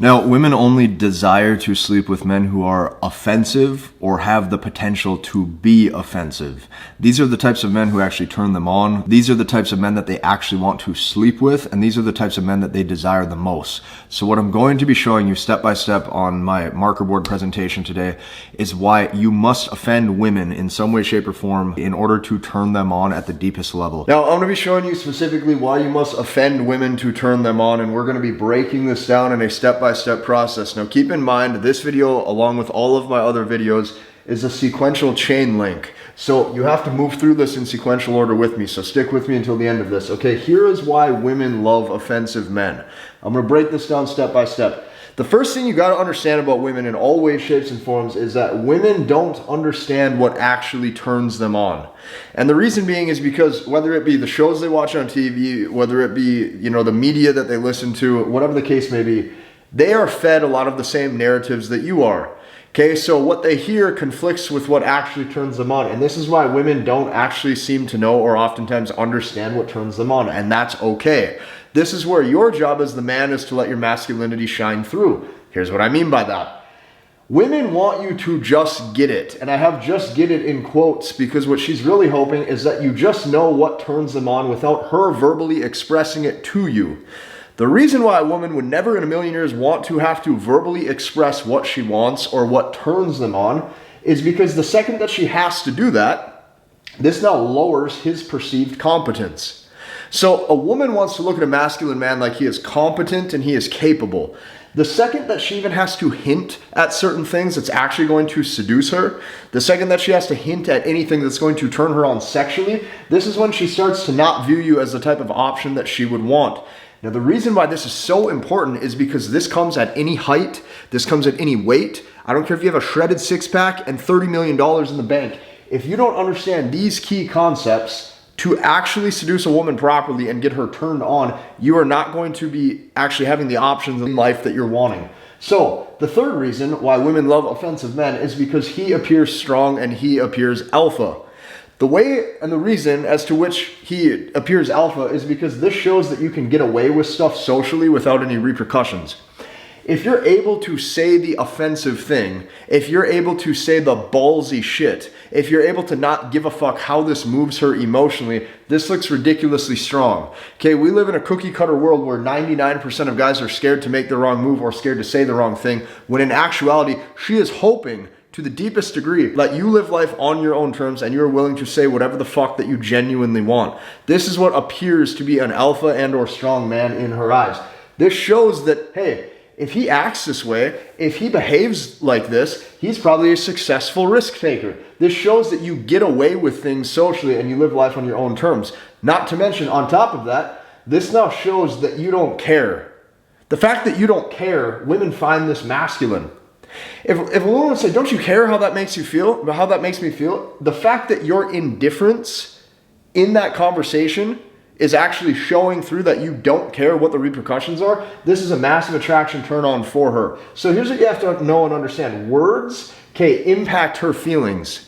Now, women only desire to sleep with men who are offensive or have the potential to be offensive. These are the types of men who actually turn them on. These are the types of men that they actually want to sleep with, and these are the types of men that they desire the most. So what I'm going to be showing you step by step on my marker board presentation today is why you must offend women in some way, shape, or form in order to turn them on at the deepest level. Now, I'm going to be showing you specifically why you must offend women to turn them on, and we're going to be breaking this down in a step-by-step process. Now keep in mind, this video, along with all of my other videos, is a sequential chain link. So you have to move through this in sequential order with me. So stick with me until the end of this. Okay, here is why women love offensive men. I'm going to break this down step by step. The first thing you got to understand about women in all ways, shapes, and forms is that women don't understand what actually turns them on. And the reason being is because whether it be the shows they watch on TV, whether it be, the media that they listen to, whatever the case may be, they are fed a lot of the same narratives that you are. Okay, so what they hear conflicts with what actually turns them on. And this is why women don't actually seem to know or oftentimes understand what turns them on. And that's okay. This is where your job as the man is to let your masculinity shine through. Here's what I mean by that. Women want you to just get it. And I have just get it in quotes because what she's really hoping is that you just know what turns them on without her verbally expressing it to you. The reason why a woman would never in a million years want to have to verbally express what she wants or what turns them on is because the second that she has to do that, this now lowers his perceived competence. So a woman wants to look at a masculine man like he is competent and he is capable. The second that she even has to hint at certain things that's actually going to seduce her, the second that she has to hint at anything that's going to turn her on sexually, this is when she starts to not view you as the type of option that she would want. Now, the reason why this is so important is because this comes at any height, this comes at any weight. I don't care if you have a shredded six-pack and $30 million in the bank. If you don't understand these key concepts to actually seduce a woman properly and get her turned on, you are not going to be actually having the options in life that you're wanting. So, the third reason why women love offensive men is because he appears strong and he appears alpha. The way and the reason as to which he appears alpha is because this shows that you can get away with stuff socially without any repercussions. If you're able to say the offensive thing, if you're able to say the ballsy shit, if you're able to not give a fuck how this moves her emotionally, this looks ridiculously strong. Okay, we live in a cookie cutter world where 99% of guys are scared to make the wrong move or scared to say the wrong thing, when in actuality, she is hoping to the deepest degree, let you live life on your own terms and you're willing to say whatever the fuck that you genuinely want. This is what appears to be an alpha and or strong man in her eyes. This shows that, hey, if he acts this way, if he behaves like this, he's probably a successful risk taker. This shows that you get away with things socially and you live life on your own terms. Not to mention, on top of that, this now shows that you don't care. The fact that you don't care, women find this masculine. If a woman would say, don't you care how that makes you feel, how that makes me feel, the fact that your indifference in that conversation is actually showing through that you don't care what the repercussions are, this is a massive attraction turn on for her. So here's what you have to know and understand. Words, impact her feelings.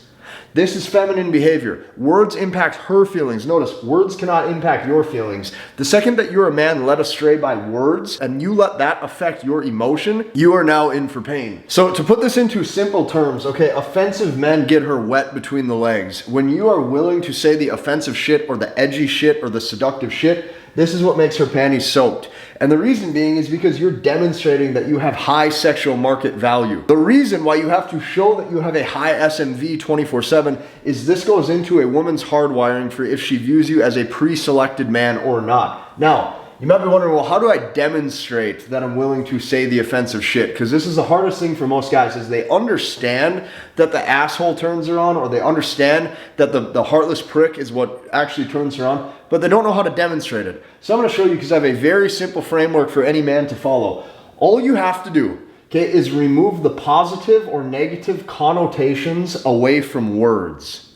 This is feminine behavior. Words impact her feelings. Notice, words cannot impact your feelings. The second that you're a man led astray by words and you let that affect your emotion, you are now in for pain. So to put this into simple terms, offensive men get her wet between the legs. When you are willing to say the offensive shit or the edgy shit or the seductive shit, this is what makes her panties soaked. And the reason being is because you're demonstrating that you have high sexual market value. The reason why you have to show that you have a high SMV 24/7 is this goes into a woman's hardwiring for if she views you as a pre-selected man or not. Now, you might be wondering, well, how do I demonstrate that I'm willing to say the offensive shit? Because this is the hardest thing for most guys is they understand that the asshole turns her on, or they understand that the heartless prick is what actually turns her on, but they don't know how to demonstrate it. So I'm going to show you because I have a very simple framework for any man to follow. All you have to do, is remove the positive or negative connotations away from words.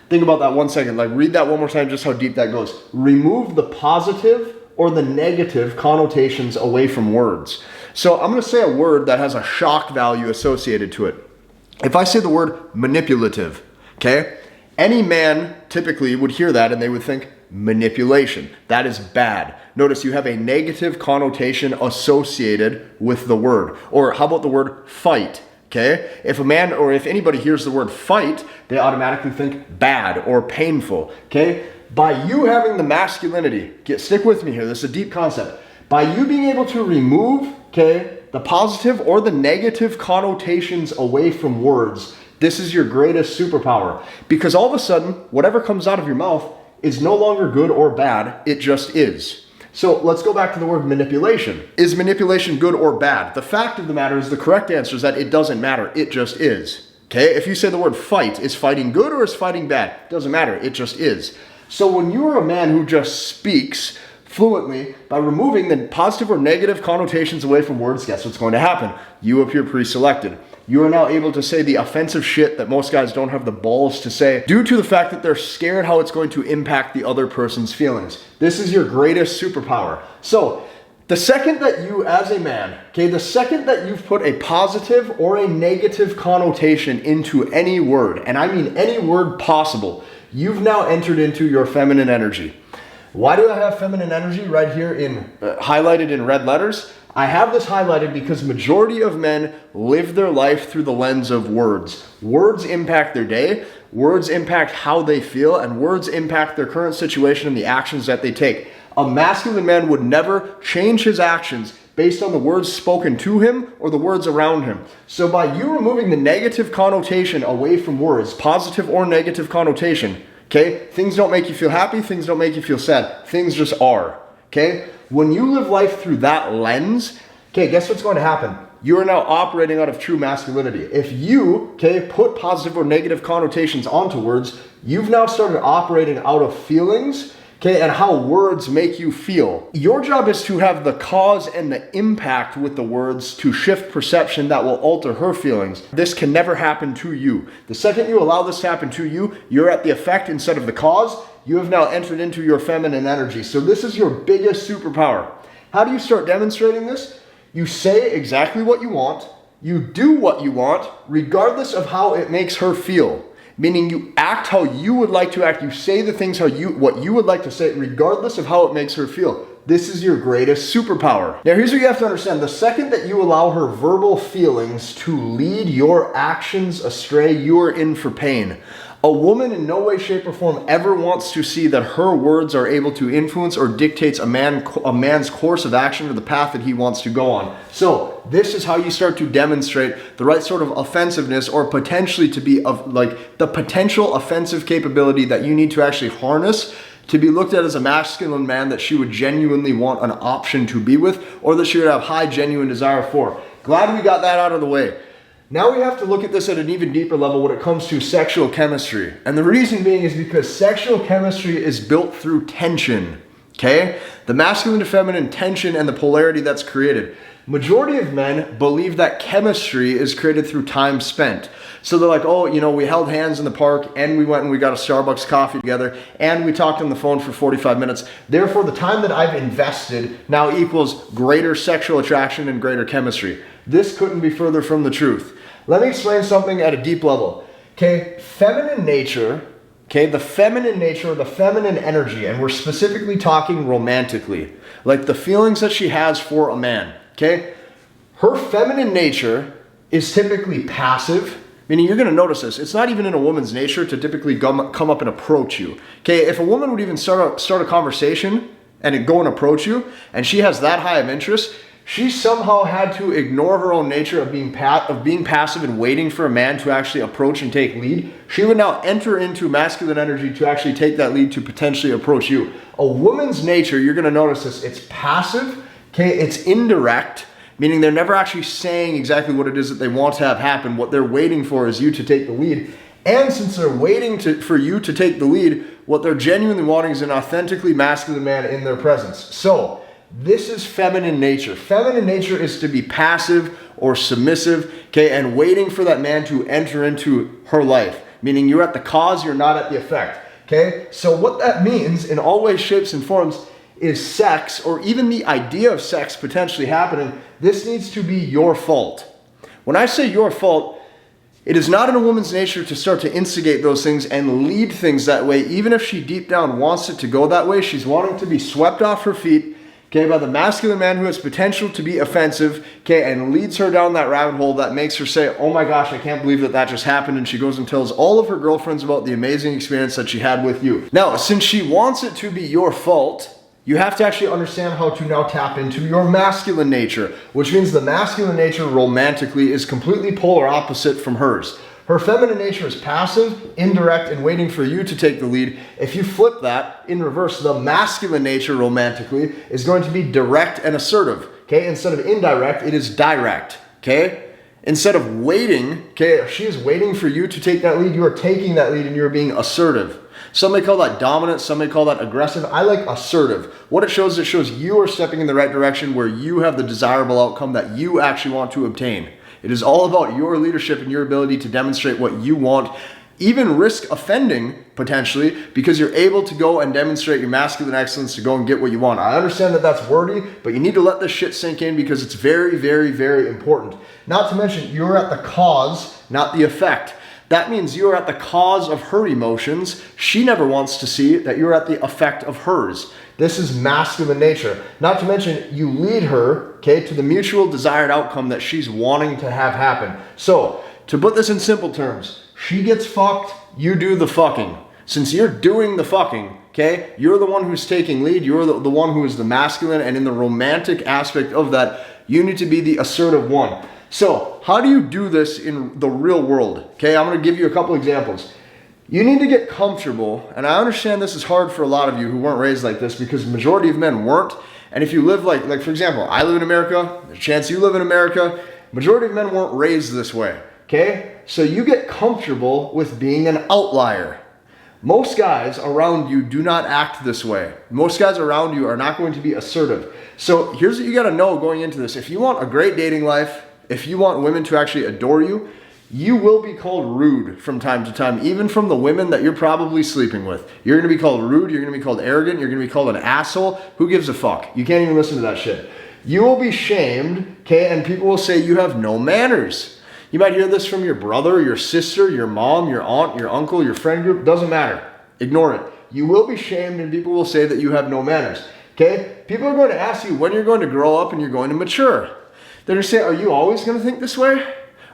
Think about that 1 second. Read that one more time, just how deep that goes. Remove the positive or the negative connotations away from words. So I'm going to say a word that has a shock value associated to it. If I say the word manipulative, any man typically would hear that and they would think, Manipulation. That is bad. Notice you have a negative connotation associated with the word. Or how about the word fight? Okay? If a man or if anybody hears the word fight, they automatically think bad or painful. Okay? By you having the masculinity, stick with me here, this is a deep concept. By you being able to remove, okay, the positive or the negative connotations away from words, this is your greatest superpower. Because all of a sudden, whatever comes out of your mouth is no longer good or bad, it just is. So let's go back to the word manipulation. Is manipulation good or bad? The fact of the matter is the correct answer is that it doesn't matter, it just is. Okay, if you say the word fight, is fighting good or is fighting bad? It doesn't matter, it just is. So when you are a man who just speaks fluently, by removing the positive or negative connotations away from words, guess what's going to happen? You appear pre-selected. You are now able to say the offensive shit that most guys don't have the balls to say due to the fact that they're scared how it's going to impact the other person's feelings. This is your greatest superpower. So the second that you, as a man, okay, the second that you've put a positive or a negative connotation into any word, and I mean any word possible, you've now entered into your feminine energy. Why do I have feminine energy right here in highlighted in red letters? I have this highlighted because majority of men live their life through the lens of words. Words impact their day, words impact how they feel, and words impact their current situation and the actions that they take. A masculine man would never change his actions based on the words spoken to him or the words around him. So by you removing the negative connotation away from words, positive or negative connotation, okay, things don't make you feel happy, things don't make you feel sad, things just are, okay? When you live life through that lens, okay, guess what's going to happen? You are now operating out of true masculinity. If you, okay, put positive or negative connotations onto words, you've now started operating out of feelings, okay, and how words make you feel. Your job is to have the cause and the impact with the words to shift perception that will alter her feelings. This can never happen to you. The second you allow this to happen to you, you're at the effect instead of the cause. You have now entered into your feminine energy. So this is your biggest superpower. How do you start demonstrating this? You say exactly what you want. You do what you want, regardless of how it makes her feel. Meaning you act how you would like to act. You say the things what you would like to say, regardless of how it makes her feel. This is your greatest superpower. Now here's what you have to understand. The second that you allow her verbal feelings to lead your actions astray, you are in for pain. A woman in no way, shape, or form ever wants to see that her words are able to influence or dictates a man's course of action or the path that he wants to go on. So this is how you start to demonstrate the right sort of offensiveness, or potentially to be of like the potential offensive capability that you need to actually harness to be looked at as a masculine man that she would genuinely want an option to be with, or that she would have high genuine desire for. Glad we got that out of the way. Now we have to look at this at an even deeper level when it comes to sexual chemistry. And the reason being is because sexual chemistry is built through tension, okay? The masculine to feminine tension and the polarity that's created. Majority of men believe that chemistry is created through time spent. So they're like, oh, you know, we held hands in the park and we went and we got a Starbucks coffee together and we talked on the phone for 45 minutes. Therefore, the time that I've invested now equals greater sexual attraction and greater chemistry. This couldn't be further from the truth. Let me explain something at a deep level. Okay, feminine nature, okay, the feminine nature, the feminine energy, and we're specifically talking romantically, like the feelings that she has for a man, okay? Her feminine nature is typically passive, meaning you're going to notice this. It's not even in a woman's nature to typically come up and approach you. Okay, if a woman would even start a conversation and go and approach you, and she has that high of interest, she somehow had to ignore her own nature of being passive and waiting for a man to actually approach and take lead. She would now enter into masculine energy to actually take that lead to potentially approach you. A woman's nature, you're going to notice this, it's passive, okay, it's indirect, meaning they're never actually saying exactly what it is that they want to have happen. What they're waiting for is you to take the lead. And since they're waiting for you to take the lead, what they're genuinely wanting is an authentically masculine man in their presence. So this is feminine nature. Feminine nature is to be passive or submissive, okay, and waiting for that man to enter into her life. Meaning you're at the cause, you're not at the effect, okay? So what that means in all ways, shapes, and forms is sex, or even the idea of sex potentially happening, this needs to be your fault. When I say your fault, It is not in a woman's nature to start to instigate those things and lead things that way. Even if she deep down wants it to go that way, she's wanting to be swept off her feet, okay, by the masculine man who has potential to be offensive, okay, and leads her down that rabbit hole that makes her say, oh my gosh, I can't believe that that just happened. And she goes and tells all of her girlfriends about the amazing experience that she had with you. Now, since she wants it to be your fault, you have to actually understand how to now tap into your masculine nature, which means the masculine nature romantically is completely polar opposite from hers. Her feminine nature is passive, indirect, and waiting for you to take the lead. If you flip that in reverse, the masculine nature romantically is going to be direct and assertive. Okay, instead of indirect, it is direct. Okay, instead of waiting, okay, she is waiting for you to take that lead. You are taking that lead and you're being assertive. Some may call that dominant, some may call that aggressive. I like assertive. What it shows you are stepping in the right direction where you have the desirable outcome that you actually want to obtain. It is all about your leadership and your ability to demonstrate what you want, even risk offending potentially, because you're able to go and demonstrate your masculine excellence to go and get what you want. I understand that that's wordy, but you need to let this shit sink in because it's very, very, very important. Not to mention, you're at the cause, not the effect. That means you're at the cause of her emotions. She never wants to see that you're at the effect of hers. This is masculine nature. Not to mention, you lead her, okay, to the mutual desired outcome that she's wanting to have happen. So, to put this in simple terms, she gets fucked, you do the fucking. Since you're doing the fucking, okay, you're the one who's taking lead, you're the one who is the masculine, and in the romantic aspect of that, you need to be the assertive one. So, how do you do this in the real world? Okay, I'm going to give you a couple examples. You need to get comfortable, and I understand this is hard for a lot of you who weren't raised like this because the majority of men weren't. And if you live like for example, I live in America, there's a chance you live in America, majority of men weren't raised this way, okay? So you get comfortable with being an outlier. Most guys around you do not act this way. Most guys around you are not going to be assertive. So here's what you got to know going into this. If you want a great dating life, if you want women to actually adore you, you will be called rude from time to time, even from the women that you're probably sleeping with. You're going to be called rude, you're going to be called arrogant, you're going to be called an asshole. Who gives a fuck? You can't even listen to that shit. You will be shamed, okay, and people will say you have no manners. You might hear this from your brother, your sister, your mom, your aunt, your uncle, your friend group, doesn't matter. Ignore it. You will be shamed and people will say that you have no manners, okay? People are going to ask you when you're going to grow up and you're going to mature. They're going to say, are you always going to think this way?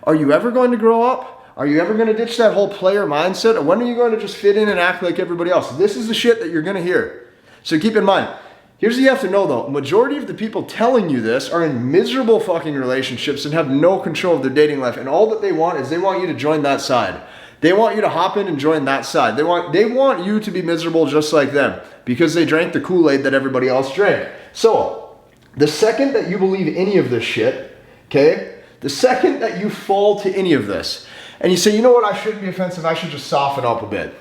Are you ever going to grow up? Are you ever going to ditch that whole player mindset? Or when are you going to just fit in and act like everybody else? This is the shit that you're going to hear. So keep in mind, here's what you have to know though. Majority of the people telling you this are in miserable fucking relationships and have no control of their dating life. And all that they want is they want you to join that side. They want you to hop in and join that side. They want you to be miserable just like them because they drank the Kool-Aid that everybody else drank. So, the second that you believe any of this shit, okay, the second that you fall to any of this, and you say, you know what, I shouldn't be offensive, I should just soften up a bit.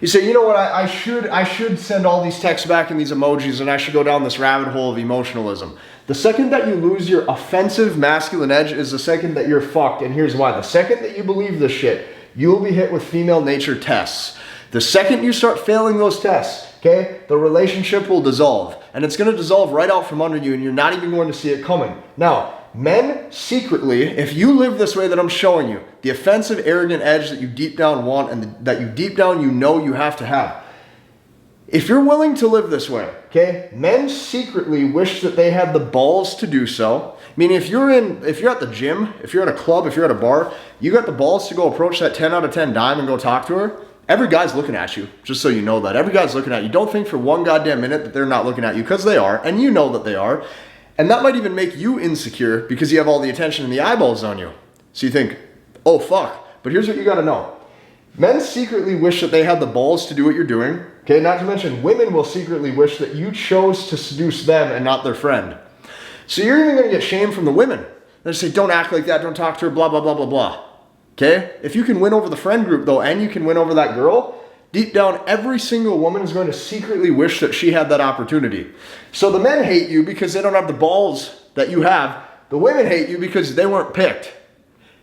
You say, you know what, I should send all these texts back and these emojis and I should go down this rabbit hole of emotionalism. The second that you lose your offensive masculine edge is the second that you're fucked, and here's why. The second that you believe this shit, you will be hit with female nature tests. The second you start failing those tests, okay, the relationship will dissolve. And it's going to dissolve right out from under you and you're not even going to see it coming. Now, men secretly, if you live this way that I'm showing you, the offensive, arrogant edge that you deep down want and that you deep down you know you have to have. If you're willing to live this way, okay, men secretly wish that they had the balls to do so. Meaning if you're at the gym, if you're at a club, if you're at a bar, you got the balls to go approach that 10 out of 10 dime and go talk to her. Every guy's looking at you, just so you know that. Every guy's looking at you. Don't think for one goddamn minute that they're not looking at you, because they are, and you know that they are. And that might even make you insecure because you have all the attention and the eyeballs on you. So you think, oh fuck. But here's what you gotta know. Men secretly wish that they had the balls to do what you're doing. Okay, not to mention women will secretly wish that you chose to seduce them and not their friend. So you're even gonna get shamed from the women. They say, don't act like that, don't talk to her, blah, blah, blah, blah, blah. Okay? If you can win over the friend group though, and you can win over that girl, deep down, every single woman is going to secretly wish that she had that opportunity. So the men hate you because they don't have the balls that you have. The women hate you because they weren't picked.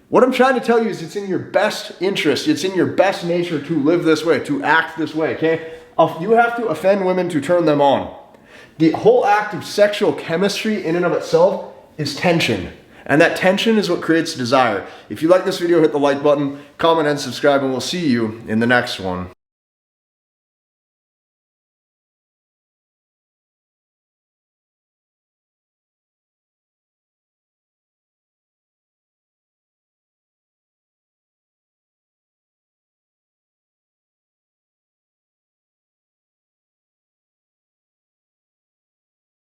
What I'm trying to tell you is it's in your best interest, it's in your best nature to live this way, to act this way, okay? You have to offend women to turn them on. The whole act of sexual chemistry in and of itself is tension. And that tension is what creates desire. If you like this video, hit the like button, comment, and subscribe, and we'll see you in the next one.